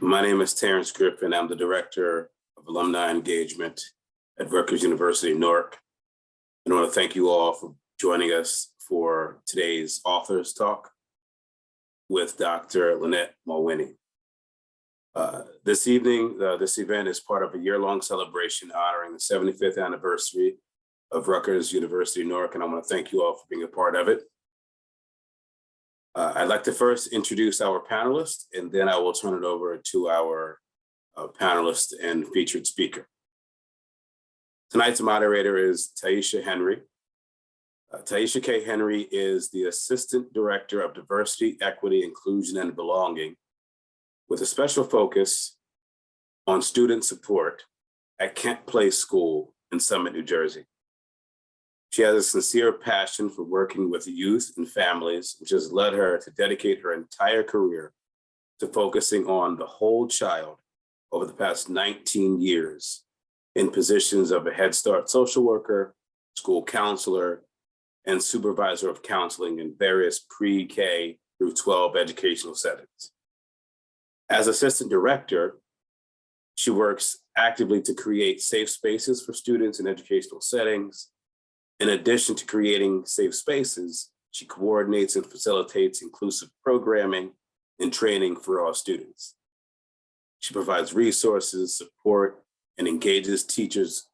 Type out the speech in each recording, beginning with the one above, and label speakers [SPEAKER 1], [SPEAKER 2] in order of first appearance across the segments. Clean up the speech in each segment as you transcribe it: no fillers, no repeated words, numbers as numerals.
[SPEAKER 1] My name is Terrence Griffin. I'm the Director of Alumni Engagement at Rutgers University, Newark. And I want to thank you all for joining us for today's Authors Talk with Dr. Lynnette Malwini. This evening, this event is part of a year-long celebration honoring the 75th anniversary of Rutgers University, Newark, and I want to thank you all for being a part of it. I'd like to first introduce our panelists, and then I will turn it over to our panelist and featured speaker. Tonight's moderator is Tyhisha Henry. Tyhisha K. Henry is the Assistant Director of Diversity, Equity, Inclusion, and Belonging, with a special focus on student support at Kent Place School in Summit, New Jersey. She has a sincere passion for working with youth and families, which has led her to dedicate her entire career to focusing on the whole child over the past 19 years in positions of a Head Start social worker, school counselor, and supervisor of counseling in various pre-K through 12 educational settings. As assistant director, she works actively to create safe spaces for students in educational settings. In addition to creating safe spaces, she coordinates and facilitates inclusive programming and training for all students. She provides resources, support, and engages teachers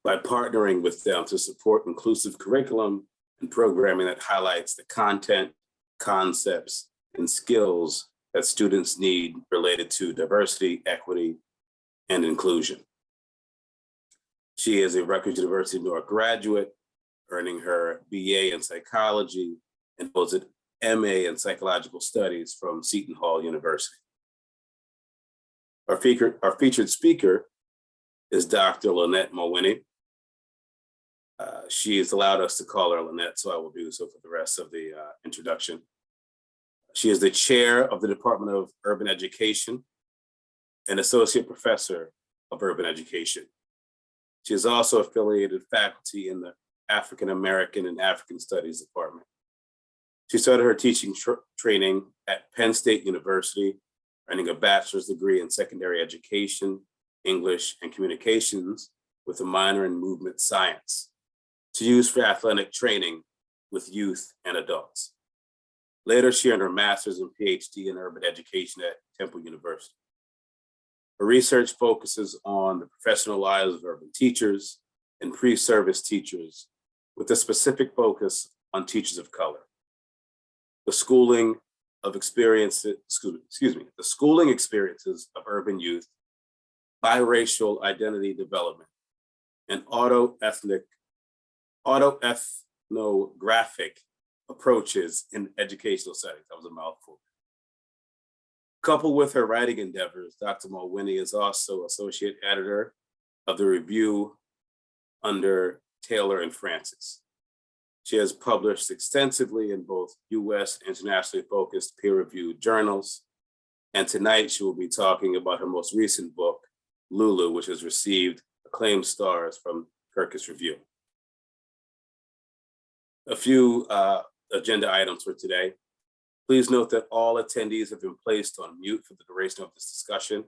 [SPEAKER 1] by partnering with them to support inclusive curriculum and programming that highlights the content, concepts, and skills that students need related to diversity, equity, and inclusion. She is a Rutgers University Newark graduate, earning her BA in psychology and holds an MA in psychological studies from Seton Hall University. Our featured speaker is Dr. Lynnette Mawhinney. She has allowed us to call her Lynette, so I will do so for the rest of the introduction. She is the chair of the Department of Urban Education and associate professor of urban education. She is also affiliated faculty in the African American and African Studies Department. She started her teaching training at Penn State University, earning a bachelor's degree in secondary education, English, and communications with a minor in movement science to use for athletic training with youth and adults. Later, she earned her master's and PhD in urban education at Temple University. Her research focuses on the professional lives of urban teachers and pre-service teachers with a specific focus on teachers of color. The schooling experiences of urban youth, biracial identity development, and autoethnographic approaches in educational settings. That was a mouthful. Coupled with her writing endeavors, Dr. Malwini is also associate editor of the review under Taylor and Francis. She has published extensively in both US and internationally focused peer-reviewed journals. And tonight she will be talking about her most recent book, Lulu, which has received acclaimed stars from Kirkus Review. A few agenda items for today. Please note that all attendees have been placed on mute for the duration of this discussion.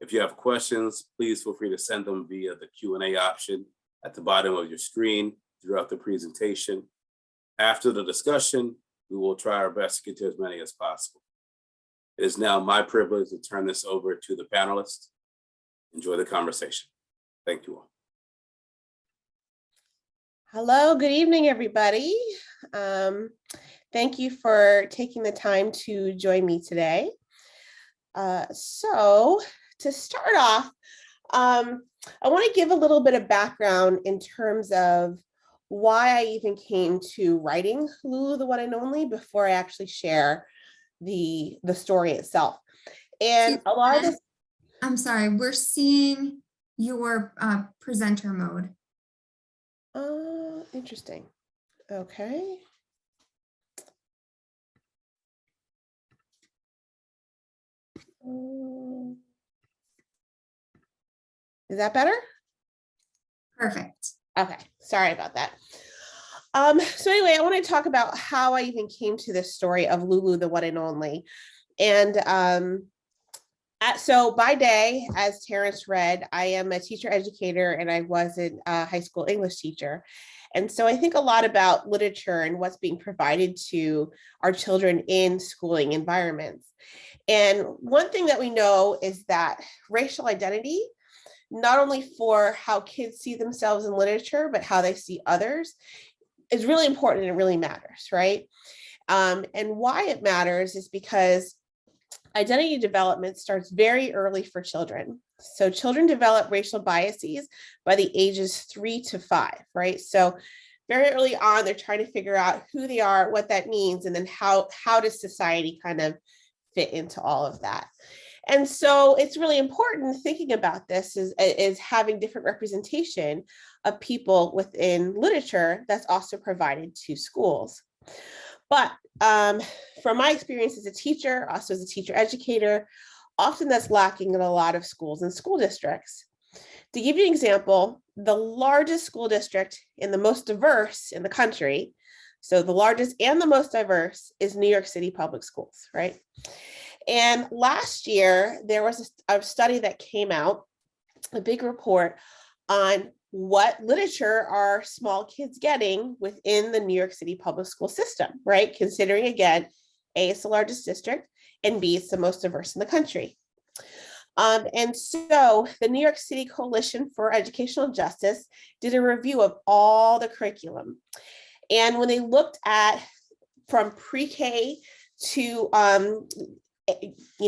[SPEAKER 1] If you have questions, please feel free to send them via the Q&A option at the bottom of your screen throughout the presentation. After the discussion, we will try our best to get to as many as possible. It is now my privilege to turn this over to the panelists. Enjoy the conversation. Thank you all.
[SPEAKER 2] Hello, good evening, everybody. Thank you for taking the time to join me today. So to start off, I want to give a little bit of background in terms of why I even came to writing Lulu, the One and Only, before I actually share the story itself. And a lot of this.
[SPEAKER 3] I'm sorry, we're seeing your presenter mode.
[SPEAKER 2] Interesting. Okay. Is that better?
[SPEAKER 3] Perfect.
[SPEAKER 2] Okay, sorry about that. So anyway, I want to talk about how I even came to this story of Lulu, the One and Only. And So by day, as Terrence read, I am a teacher educator and I was a high school English teacher. And so I think a lot about literature and what's being provided to our children in schooling environments. And one thing that we know is that racial identity, not only for how kids see themselves in literature, but how they see others, is really important and it really matters, right? And why it matters is because identity development starts very early for children. So children develop racial biases by the ages 3 to 5, right? So very early on, they're trying to figure out who they are, what that means, and then how does society kind of fit into all of that. And so it's really important thinking about this is having different representation of people within literature that's also provided to schools. But from my experience as a teacher, also as a teacher educator, often that's lacking in a lot of schools and school districts. To give you an example, the largest school district and the most diverse in the country, so the largest and the most diverse, is New York City Public Schools, right? And last year, there was a study that came out, a big report on what literature are small kids getting within the New York City public school system, right? Considering, again, A, it's the largest district, and B, it's the most diverse in the country. And so the New York City Coalition for Educational Justice did a review of all the curriculum. And when they looked at from pre-K to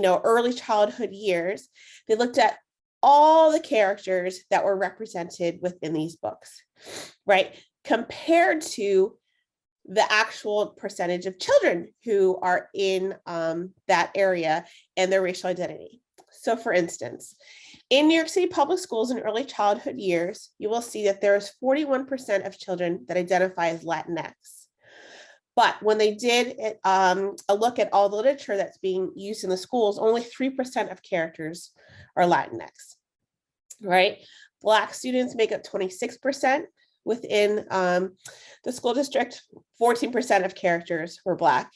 [SPEAKER 2] early childhood years, they looked at all the characters that were represented within these books, right? Compared to the actual percentage of children who are in that area and their racial identity. So for instance, in New York City public schools in early childhood years, you will see that there is 41% of children that identify as Latinx. But when they did a look at all the literature that's being used in the schools, only 3% of characters are Latinx, right? Black students make up 26% within the school district, 14% of characters were Black,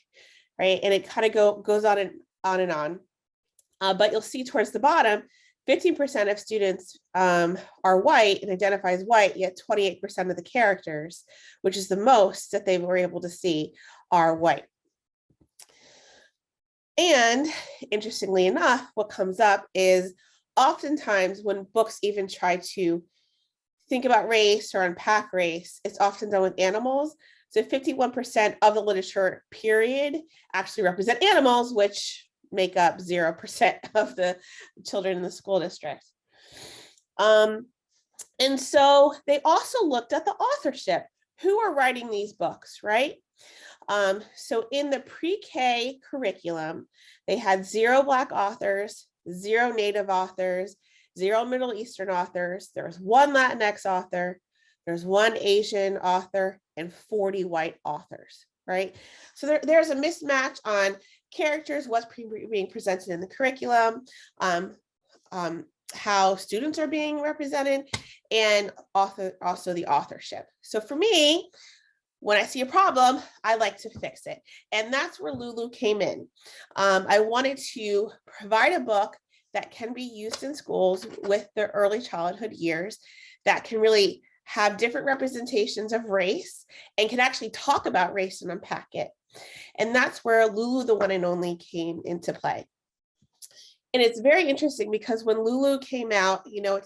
[SPEAKER 2] right? And it kind of goes on and on and on. But you'll see towards the bottom, 15% of students are white and identify as white, yet 28% of the characters, which is the most that they were able to see, are white. And interestingly enough, what comes up is oftentimes when books even try to think about race or unpack race, it's often done with animals. So 51% of the literature period actually represent animals, which make up 0% of the children in the school district. And so they also looked at the authorship. Who are writing these books, right? So in the pre-K curriculum, they had 0 Black authors, 0 Native authors, 0 Middle Eastern authors. There's 1 Latinx author, there's 1 Asian author, and 40 white authors, right? So there's a mismatch on characters, what's being presented in the curriculum, how students are being represented, and also the authorship. So for me, when I see a problem, I like to fix it. And that's where Lulu came in. I wanted to provide a book that can be used in schools with the early childhood years that can really have different representations of race and can actually talk about race and unpack it. And that's where Lulu, the One and Only, came into play. And it's very interesting because when Lulu came out, it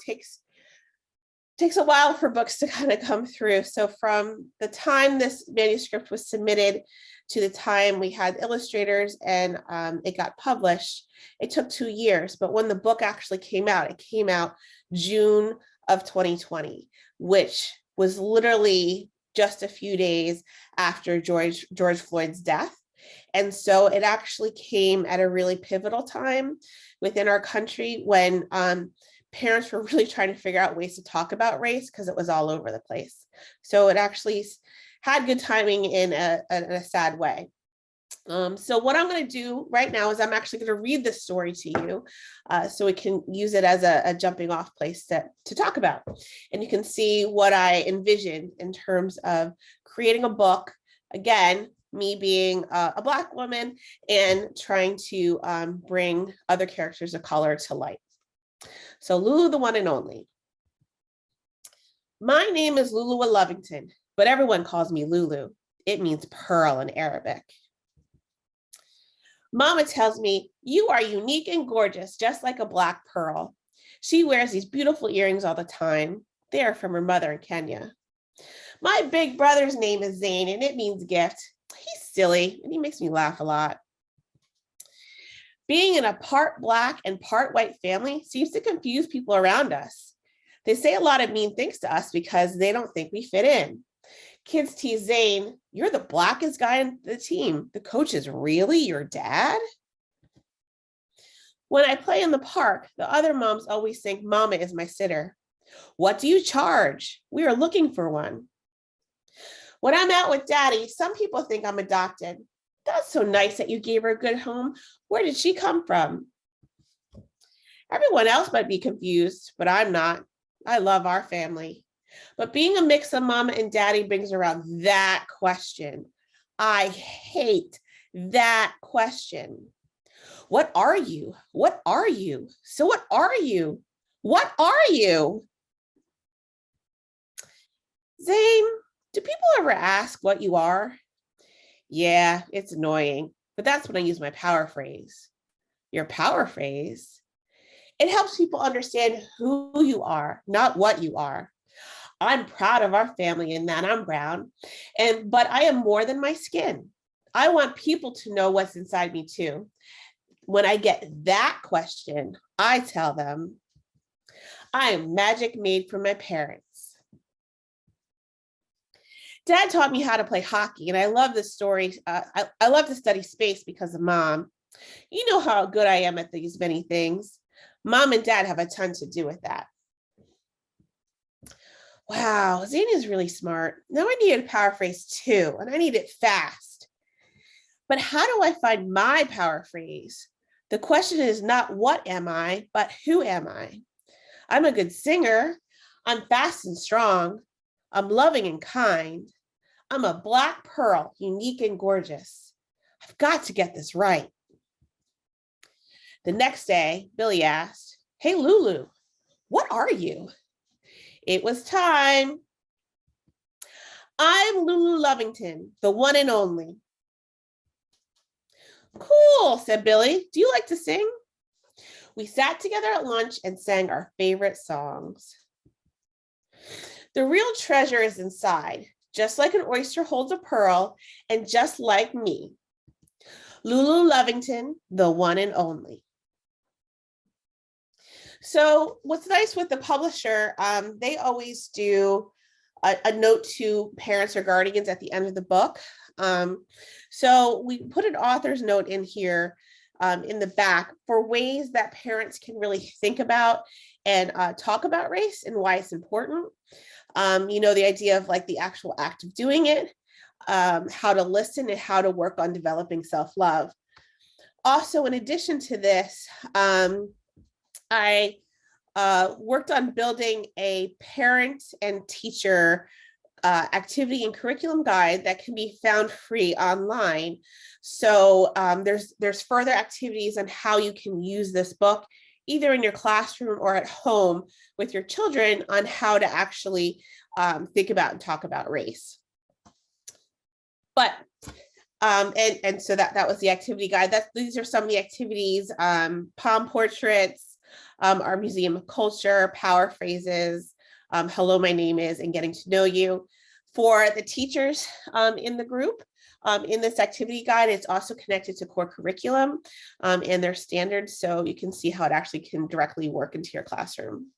[SPEAKER 2] takes a while for books to kind of come through. So from the time this manuscript was submitted to the time we had illustrators and it got published, it took 2 years. But when the book actually came out, it came out June of 2020, which was literally just a few days after George Floyd's death. And so it actually came at a really pivotal time within our country when parents were really trying to figure out ways to talk about race because it was all over the place. So it actually had good timing in a sad way. So what I'm going to do right now is I'm actually going to read this story to you so we can use it as a jumping off place to talk about. And you can see what I envisioned in terms of creating a book, again, me being a Black woman and trying to bring other characters of color to light. So Lulu, the one and only. My name is Lulu Lovington, but everyone calls me Lulu. It means pearl in Arabic. Mama tells me, you are unique and gorgeous, just like a Black pearl. She wears these beautiful earrings all the time. They are from her mother in Kenya. My big brother's name is Zane, and it means gift. He's silly, and he makes me laugh a lot. Being in a part Black and part white family seems to confuse people around us. They say a lot of mean things to us because they don't think we fit in. Kids tease Zane, you're the Blackest guy on the team. The coach is really your dad? When I play in the park, the other moms always think Mama is my sitter. What do you charge? We are looking for one. When I'm out with Daddy, some people think I'm adopted. That's so nice that you gave her a good home. Where did she come from? Everyone else might be confused, but I'm not. I love our family. But being a mix of Mama and Daddy brings around that question. I hate that question. What are you? What are you? So what are you? What are you? Zane, do people ever ask what you are? Yeah, it's annoying, but that's when I use my power phrase. Your power phrase? It helps people understand who you are, not what you are. I'm proud of our family in that I'm brown, but I am more than my skin. I want people to know what's inside me too. When I get that question, I tell them, I am magic made from my parents. Dad taught me how to play hockey, and I love this story. I love to study space because of Mom. You know how good I am at these many things. Mom and Dad have a ton to do with that. Wow, Zane is really smart. Now I need a power phrase too, and I need it fast. But how do I find my power phrase? The question is not what am I, but who am I? I'm a good singer. I'm fast and strong. I'm loving and kind. I'm a Black pearl, unique and gorgeous. I've got to get this right. The next day, Billy asked, hey, Lulu, what are you? It was time. I'm Lulu Lovington, the one and only. Cool, said Billy. Do you like to sing? We sat together at lunch and sang our favorite songs. The real treasure is inside, just like an oyster holds a pearl, and just like me. Lulu Lovington, the one and only. So what's nice with the publisher, they always do a note to parents or guardians at the end of the book. So we put an author's note in here in the back for ways that parents can really think about and talk about race and why it's important. The idea of like the actual act of doing it, how to listen and how to work on developing self-love. Also, in addition to this, I worked on building a parent and teacher activity and curriculum guide that can be found free online. So there's further activities on how you can use this book, either in your classroom or at home with your children, on how to actually think about and talk about race. But and so that was the activity guide. These are some of the activities: palm portraits, our museum of culture, power phrases, hello, my name is, and getting to know you. For the teachers in the group, in this activity guide, it's also connected to core curriculum and their standards, so you can see how it actually can directly work into your classroom.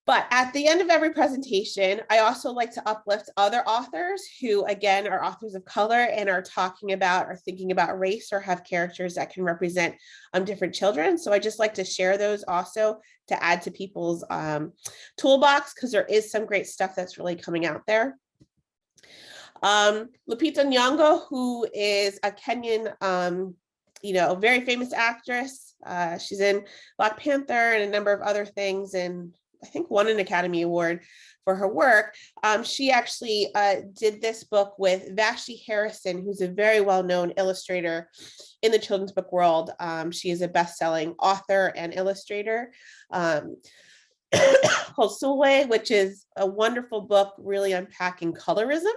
[SPEAKER 2] But at the end of every presentation, I also like to uplift other authors who, again, are authors of color and are talking about or thinking about race or have characters that can represent different children. So I just like to share those also to add to people's toolbox, because there is some great stuff that's really coming out there. Lupita Nyong'o, who is a Kenyan, very famous actress. She's in Black Panther and a number of other things, and I think won an Academy Award for her work. She actually did this book with Vashti Harrison, who's a very well-known illustrator in the children's book world. She is a best-selling author and illustrator. Called Sulwe, which is a wonderful book, really unpacking colorism.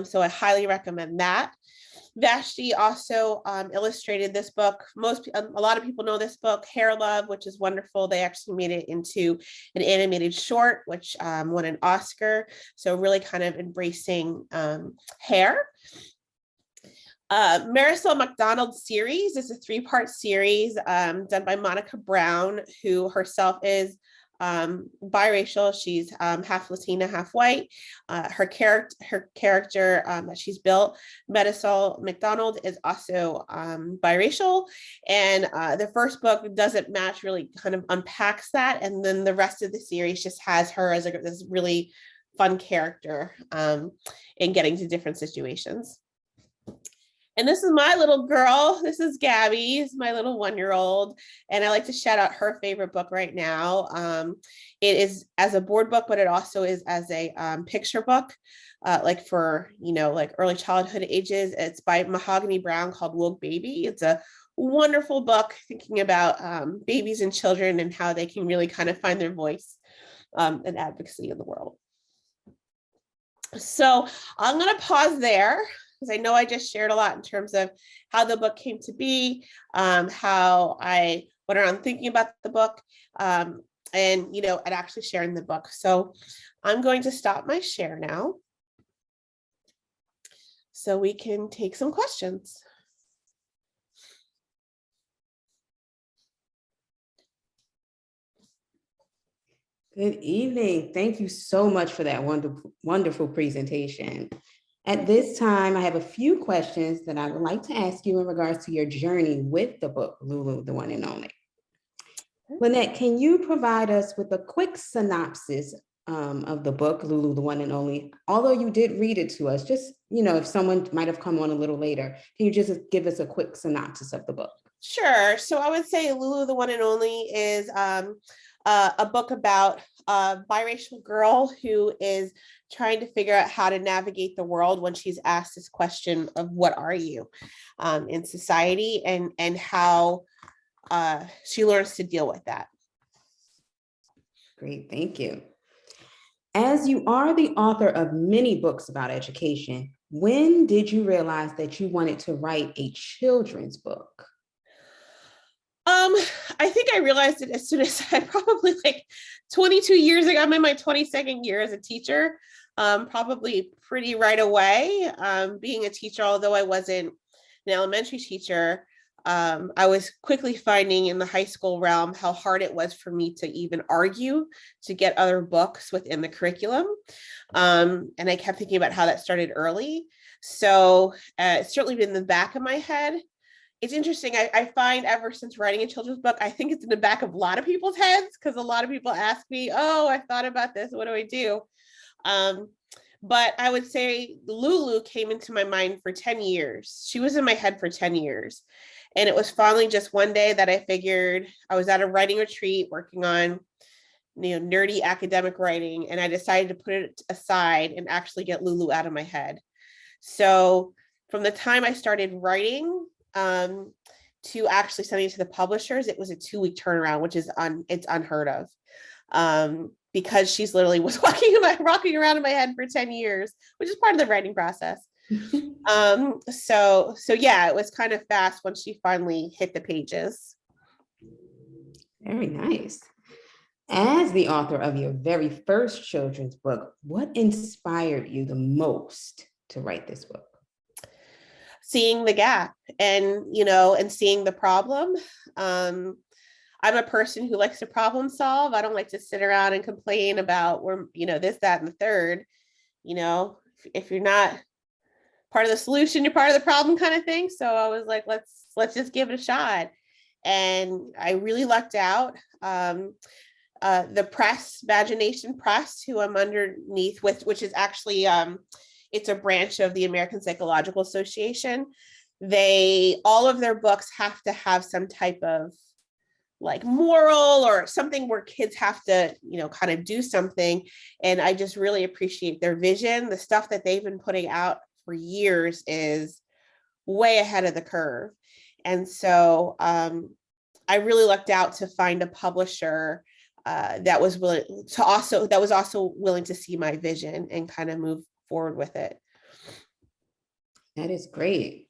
[SPEAKER 2] So I highly recommend that. Vashti also illustrated this book. A lot of people know this book, Hair Love, which is wonderful. They actually made it into an animated short, which won an Oscar. So really kind of embracing hair. Marisol McDonald's series is a 3-part series done by Monica Brown, who herself is biracial. She's half Latina, half white. Her character that she's built, Marisol McDonald, is also biracial. And the first book doesn't match, really kind of unpacks that. And then the rest of the series just has her as this really fun character in getting to different situations. And this is my little girl. This is Gabby, is my little 1-year-old. And I like to shout out her favorite book right now. It is as a board book, but it also is as a picture book, like for, like early childhood ages. It's by Mahogany Brown, called Woke Baby. It's a wonderful book thinking about babies and children and how they can really kind of find their voice and advocacy in the world. So I'm going to pause there, because I know I just shared a lot in terms of how the book came to be, how I went around thinking about the book, and actually sharing the book. So I'm going to stop my share now so we can take some questions.
[SPEAKER 4] Good evening. Thank you so much for that wonderful presentation. At this time, I have a few questions that I would like to ask you in regards to your journey with the book, Lulu, the One and Only. Lynette, can you provide us with a quick synopsis of the book, Lulu, the One and Only? Although you did read it to us, just, if someone might have come on a little later, can you just give us a quick synopsis of the book?
[SPEAKER 2] Sure. So I would say Lulu, the One and Only is a book about a biracial girl who is trying to figure out how to navigate the world when she's asked this question of what are you in society, and how she learns to deal with that.
[SPEAKER 4] Great, thank you. As you are the author of many books about education, when did you realize that you wanted to write a children's book?
[SPEAKER 2] I think I realized it as soon as probably like 22 years ago. I'm in my 22nd year as a teacher, probably pretty right away. Being a teacher, although I wasn't an elementary teacher, I was quickly finding in the high school realm how hard it was for me to even argue to get other books within the curriculum. And I kept thinking about how that started early. So it's certainly been in the back of my head. It's interesting. I find ever since writing a children's book, I think it's in the back of a lot of people's heads, because a lot of people ask me, oh, I thought about this. What do I do? But I would say Lulu came into my mind for 10 years. She was in my head for 10 years. And it was finally just one day that I figured, I was at a writing retreat working on nerdy academic writing, and I decided to put it aside and actually get Lulu out of my head. So from the time I started writing to actually sending it to the publishers, it was a 2-week turnaround, which is it's unheard of, because she's literally was rocking around in my head for 10 years, which is part of the writing process. So yeah, it was kind of fast when she finally hit the pages.
[SPEAKER 4] Very nice. As the author of your very first children's book, what inspired you the most to write this book?
[SPEAKER 2] Seeing the gap and seeing the problem. I'm a person who likes to problem solve. I don't like to sit around and complain about this, that, and the third. If you're not part of the solution, you're part of the problem, kind of thing. So I was like, let's just give it a shot. And I really lucked out. The press, Magination Press, who I'm underneath with, which is actually it's a branch of the American Psychological Association. All of their books have to have some type of like moral or something where kids have to, kind of do something. And I just really appreciate their vision. The stuff that they've been putting out for years is way ahead of the curve. And so I really lucked out to find a publisher that was also willing to see my vision and kind of move forward with it.
[SPEAKER 4] That is great.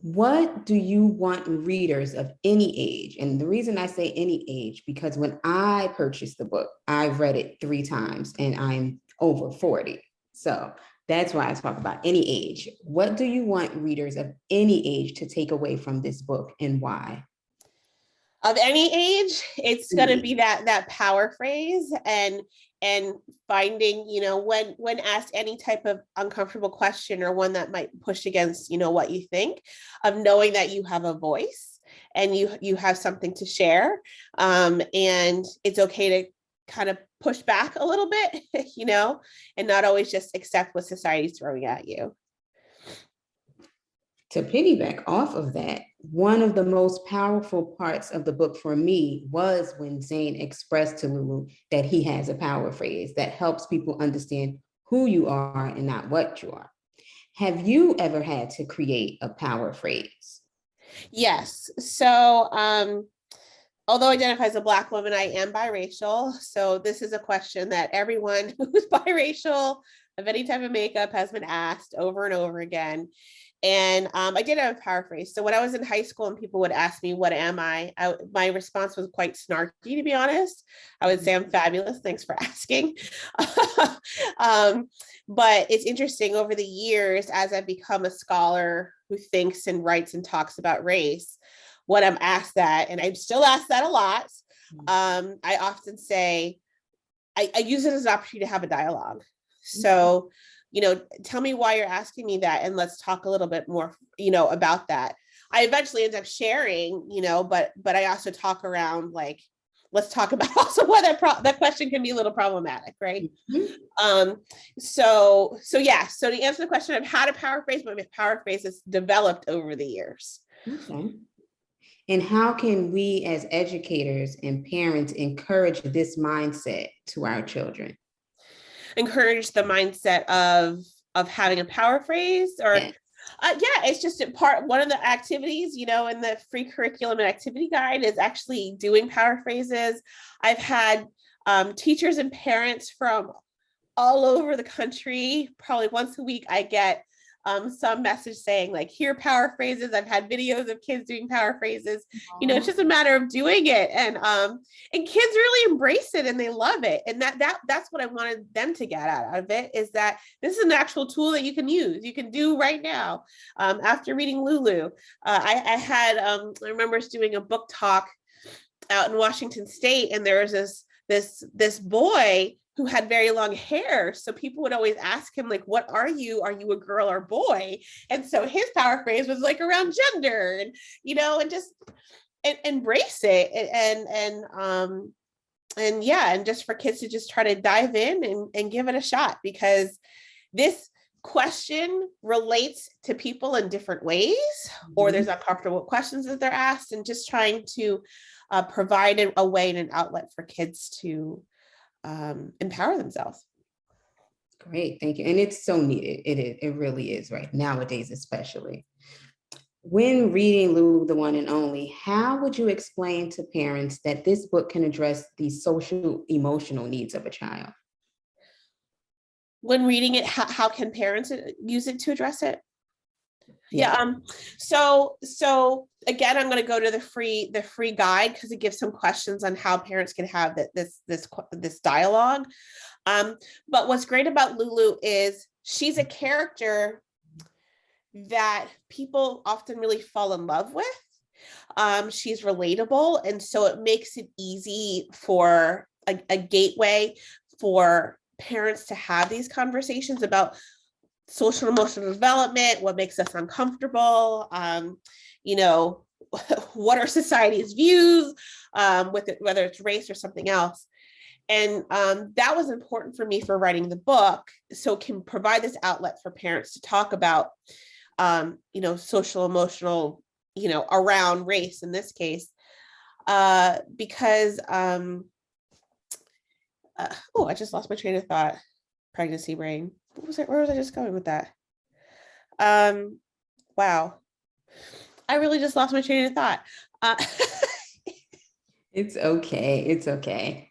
[SPEAKER 4] What do you want readers of any age? And the reason I say any age, because when I purchased the book, I've read it 3 times and I'm over 40. So that's why I talk about any age. What do you want readers of any age to take away from this book and why?
[SPEAKER 2] Of any age, it's going to be that power phrase and finding, when asked any type of uncomfortable question or one that might push against, what you think, of knowing that you have a voice and you have something to share. And it's okay to kind of push back a little bit, and not always just accept what society's throwing at you.
[SPEAKER 4] To piggyback off of that, one of the most powerful parts of the book for me was when Zane expressed to Lulu that he has a power phrase that helps people understand who you are and not what you are. Have you ever had to create a power phrase?
[SPEAKER 2] Yes. So, although I identify as a Black woman, I am biracial. So this is a question that everyone who's biracial of any type of makeup has been asked over and over again. And I did have a power phrase. So when I was in high school and people would ask me, what am I? My response was quite snarky, to be honest. I would say I'm fabulous. Thanks for asking. But it's interesting over the years, as I've become a scholar who thinks and writes and talks about race, when I'm asked that, and I'm still asked that a lot, I often say, I use it as an opportunity to have a dialogue. So, tell me why you're asking me that, and let's talk a little bit more, about that. I eventually end up sharing, but I also talk around, like, let's talk about also why that question can be a little problematic, right?
[SPEAKER 4] Mm-hmm.
[SPEAKER 2] So yeah. So to answer the question of how to paraphrase, my power phrase has developed over the years.
[SPEAKER 4] Okay. And how can we as educators and parents encourage this mindset to our children?
[SPEAKER 2] Encourage the mindset of having a power phrase, or it's just one of the activities, in the free curriculum and activity guide is actually doing power phrases. I've had teachers and parents from all over the country. Probably once a week I get some message saying, like, here power phrases. I've had videos of kids doing power phrases. It's just a matter of doing it, and kids really embrace it and they love it. And that's what I wanted them to get out of it, is that this is an actual tool that you can use, you can do right now. After reading Lulu, I remember us doing a book talk out in Washington State, and there was this boy who had very long hair. So people would always ask him, like, what are you? Are you a girl or boy? And so his power phrase was like around gender, and, and just embrace it. And just for kids to just try to dive in and give it a shot, because this question relates to people in different ways, or there's uncomfortable questions that they're asked, and just trying to provide a way and an outlet for kids to empower themselves.
[SPEAKER 4] Great, thank you. And it's so needed. It really is, right nowadays, especially. When reading Lulu, the One and Only, how would you explain to parents that this book can address the social emotional needs of a child?
[SPEAKER 2] When reading it, how can parents use it to address it?
[SPEAKER 4] Yeah.
[SPEAKER 2] So again, I'm going to go to the free guide, because it gives some questions on how parents can have this dialogue. But what's great about Lulu is she's a character that people often really fall in love with. She's relatable, and so it makes it easy for a gateway for parents to have these conversations about social and emotional development, what makes us uncomfortable, what are society's views with it, whether it's race or something else. And that was important for me for writing the book, so it can provide this outlet for parents to talk about, social, emotional, around race in this case. because, oh, I just lost my train of thought. Pregnancy brain. What was it? Where was I just going with that? Wow. I really just lost my train of thought.
[SPEAKER 4] It's okay. It's okay.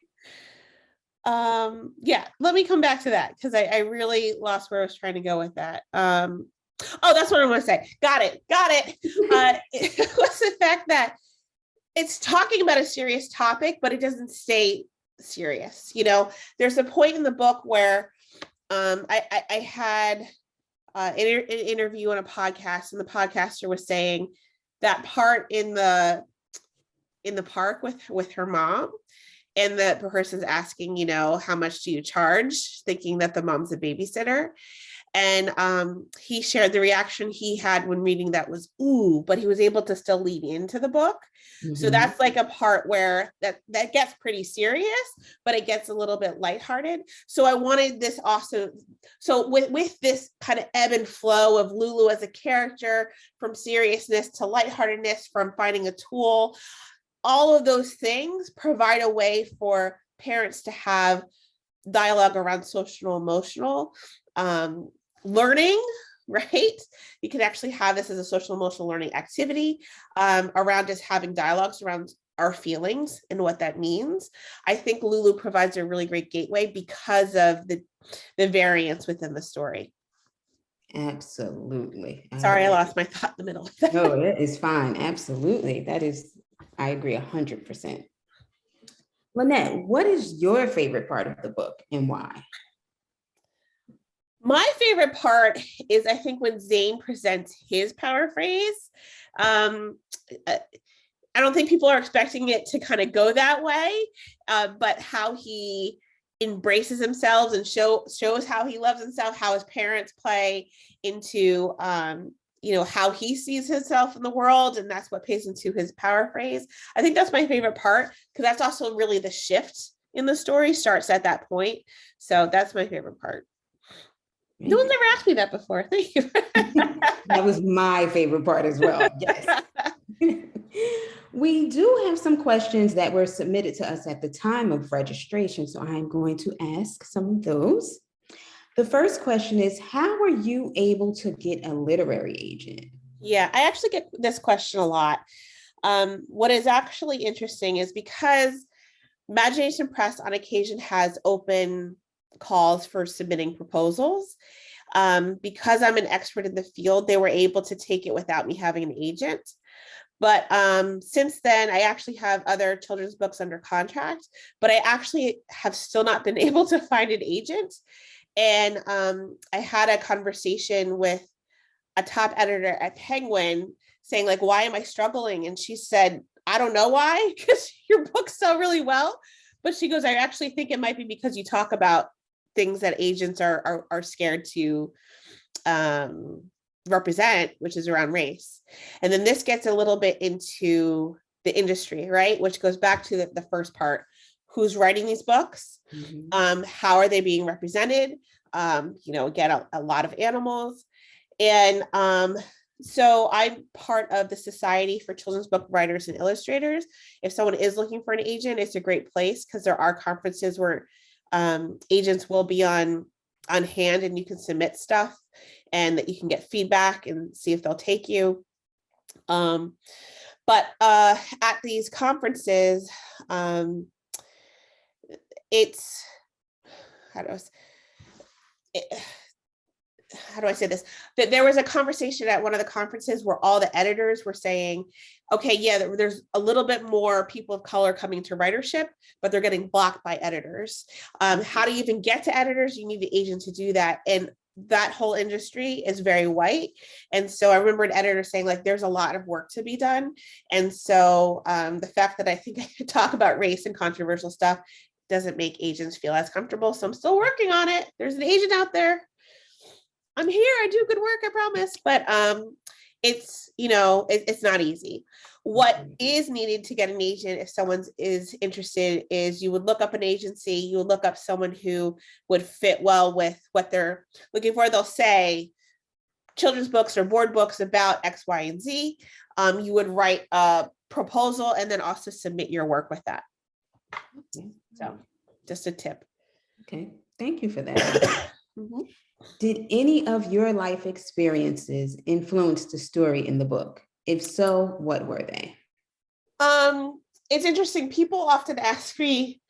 [SPEAKER 2] Yeah, let me come back to that because I really lost where I was trying to go with that. Oh, that's what I want to say. Got it. It was the fact that it's talking about a serious topic, but it doesn't stay serious. You know, there's a point in the book where I had an interview on a podcast, and the podcaster was saying that part in the park with her mom, and the person's asking, you know, how much do you charge, thinking that the mom's a babysitter. And he shared the reaction he had when reading that was, ooh, but he was able to still lead into the book. Mm-hmm. So that's like a part where that gets pretty serious, but it gets a little bit lighthearted. So I wanted this also, so with this kind of ebb and flow of Lulu as a character, from seriousness to lightheartedness, from finding a tool, all of those things provide a way for parents to have dialogue around social emotional learning, right? You can actually have this as a social emotional learning activity around just having dialogues around our feelings and what that means. I think Lulu provides a really great gateway because of the variance within the story.
[SPEAKER 4] Absolutely.
[SPEAKER 2] Sorry, I lost my thought in the middle.
[SPEAKER 4] No, that is fine. Absolutely. That is, I agree 100%. Lynette, what is your favorite part of the book and why?
[SPEAKER 2] My favorite part is, I think, when Zane presents his power phrase. I don't think people are expecting it to kind of go that way, but how he embraces himself and shows how he loves himself, how his parents play into, you know, how he sees himself in the world, and that's what plays into his power phrase. I think that's my favorite part because that's also really the shift in the story starts at that point. So that's my favorite part. No one's ever asked me that before. Thank you.
[SPEAKER 4] That was my favorite part as well. Yes. We do have some questions that were submitted to us at the time of registration, so I'm going to ask some of those. The first question is, how were you able to get a literary agent?
[SPEAKER 2] Yeah, I actually get this question a lot. What is actually interesting is because Magination Press on occasion has open calls for submitting proposals. Because I'm an expert in the field, they were able to take it without me having an agent. But since then, I actually have other children's books under contract, but I actually have still not been able to find an agent. And I had a conversation with a top editor at Penguin saying, like, why am I struggling? And she said, I don't know why, because your books sell really well. But she goes, I actually think it might be because you talk about things that agents are scared to represent, which is around race. And then this gets a little bit into the industry, right? Which goes back to the first part. Who's writing these books? Mm-hmm. How are they being represented? You know, again, a lot of animals. And so I'm part of the Society for Children's Book Writers and Illustrators. If someone is looking for an agent, it's a great place because there are conferences where agents will be on hand and you can submit stuff and that you can get feedback and see if they'll take you. But at these conferences, it's, how do I say this? That there was a conversation at one of the conferences where all the editors were saying, okay, yeah, there's a little bit more people of color coming to writership, but they're getting blocked by editors. How do you even get to editors? You need the agent to do that. And that whole industry is very white. And so I remember an editor saying, like, there's a lot of work to be done. And so the fact that I think I could talk about race and controversial stuff doesn't make agents feel as comfortable. So I'm still working on it. There's an agent out there. I'm here, I do good work, I promise. But it's, you know, it's not easy. What is needed to get an agent, if someone is interested, is you would look up an agency, you would look up someone who would fit well with what they're looking for. They'll say children's books or board books about X, Y, and Z. You would write a proposal and then also submit your work with that.
[SPEAKER 4] Okay.
[SPEAKER 2] So just a tip.
[SPEAKER 4] Okay, thank you for that.
[SPEAKER 2] Mhm.
[SPEAKER 4] Did any of your life experiences influence the story in the book? If so, what were they?
[SPEAKER 2] It's interesting. People often ask me,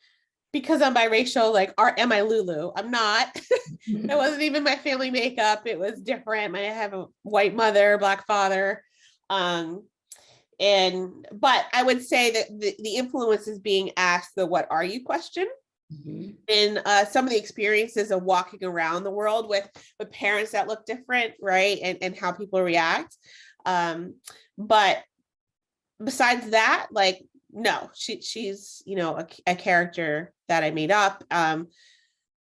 [SPEAKER 2] because I'm biracial, like, am I Lulu? I'm not. It wasn't even my family makeup. It was different. I have a white mother, Black father. But I would say that the influence is being asked the "what are you" question.
[SPEAKER 4] Mhm.
[SPEAKER 2] In some of the experiences of walking around the world with parents that look different, right? And how people react. But besides that, like, no, she's, a character that I made up.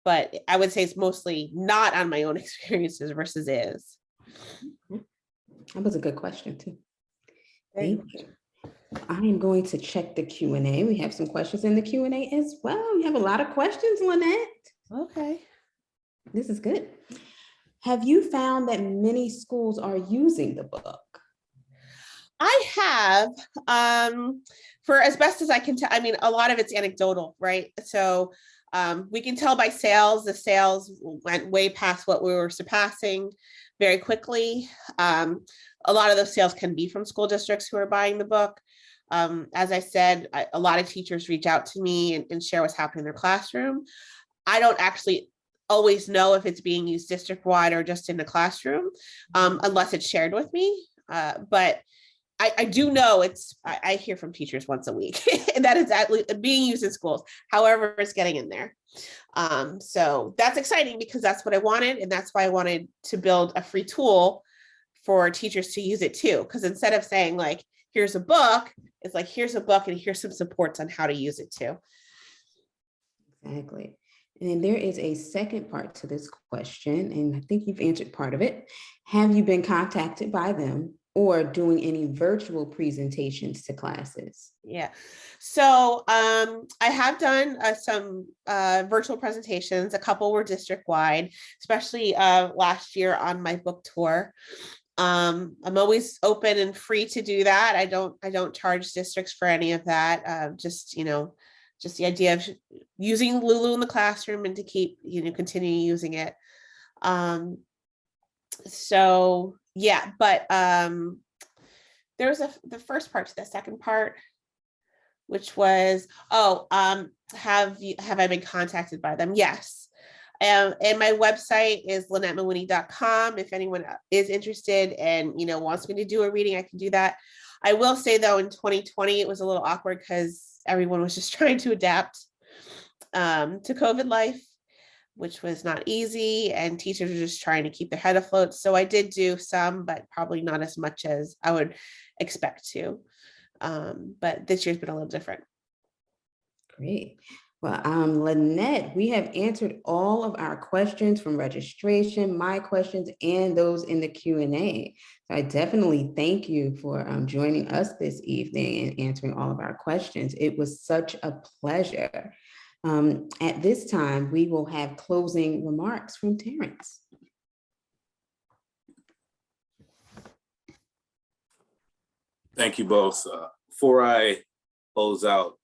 [SPEAKER 2] But I would say it's mostly not on my own experiences versus is.
[SPEAKER 4] That was a good question too.
[SPEAKER 2] Very
[SPEAKER 4] Thank you. I am going to check the Q&A. We have some questions in the Q&A as well. We have a lot of questions, Lynette.
[SPEAKER 2] Okay.
[SPEAKER 4] This is good. Have you found that many schools are using the book?
[SPEAKER 2] I have, for as best as I can tell. I mean, a lot of it's anecdotal, right? So we can tell by sales, the sales went way past what we were surpassing very quickly. A lot of those sales can be from school districts who are buying the book. As I said, a lot of teachers reach out to me and share what's happening in their classroom. I don't actually always know if it's being used district-wide or just in the classroom, unless it's shared with me. But I do know I hear from teachers once a week that it's being used in schools, however it's getting in there. So that's exciting because that's what I wanted. And that's why I wanted to build a free tool for teachers to use it too. Because instead of saying like, here's a book, it's like, here's a book and here's some supports on how to use it too.
[SPEAKER 4] Exactly. And then there is a second part to this question, and I think you've answered part of it. Have you been contacted by them or doing any virtual presentations to classes?
[SPEAKER 2] Yeah. So I have done some virtual presentations. A couple were district-wide, especially last year on my book tour. I'm always open and free to do that. I don't charge districts for any of that. Just the idea of using Lulu in the classroom and to keep, continue using it. So yeah, but there was the first part to the second part, which was, have I been contacted by them? Yes. And my website is LynetteMalwini.com. If anyone is interested and wants me to do a reading, I can do that. I will say though, in 2020, it was a little awkward because everyone was just trying to adapt to COVID life, which was not easy, and teachers were just trying to keep their head afloat. So I did do some, but probably not as much as I would expect to. But this year's been a little different.
[SPEAKER 4] Great. Well, Lynette, we have answered all of our questions from registration, my questions, and those in the Q&A. So I definitely thank you for joining us this evening and answering all of our questions. It was such a pleasure. At this time, we will have closing remarks from Terrence.
[SPEAKER 1] Thank you both. Before I close out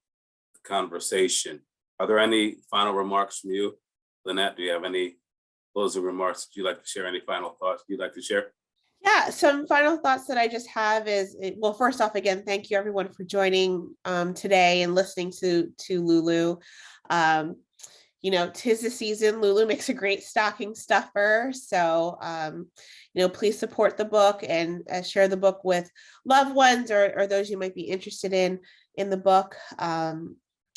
[SPEAKER 1] the conversation, are there any final remarks from you? Lynette, do you have any closing remarks? Do you like to share any final thoughts you'd like to share?
[SPEAKER 2] Yeah, some final thoughts that I just have is, well, first off, again, thank you everyone for joining today and listening to Lulu. 'Tis the season. Lulu makes a great stocking stuffer. So, please support the book and share the book with loved ones or those you might be interested in the book.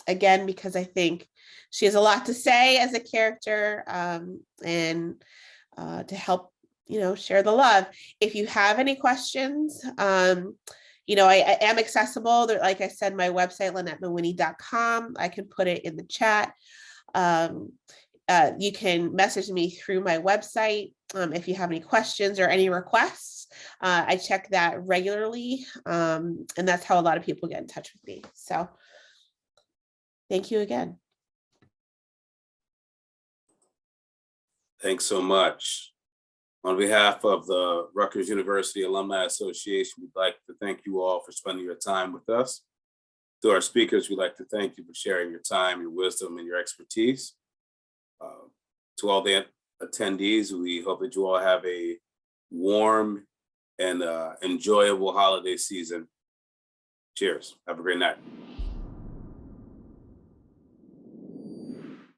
[SPEAKER 2] Again, because I think she has a lot to say as a character and to help, share the love. If you have any questions, I am accessible. Like I said, my website, LynetteMalwini.com. I can put it in the chat. You can message me through my website if you have any questions or any requests. I check that regularly, and that's how a lot of people get in touch with me. So thank you again.
[SPEAKER 1] Thanks so much. On behalf of the Rutgers University Alumni Association, we'd like to thank you all for spending your time with us. To our speakers, we'd like to thank you for sharing your time, your wisdom, and your expertise. To all the attendees, we hope that you all have a warm and enjoyable holiday season. Cheers. Have a great night.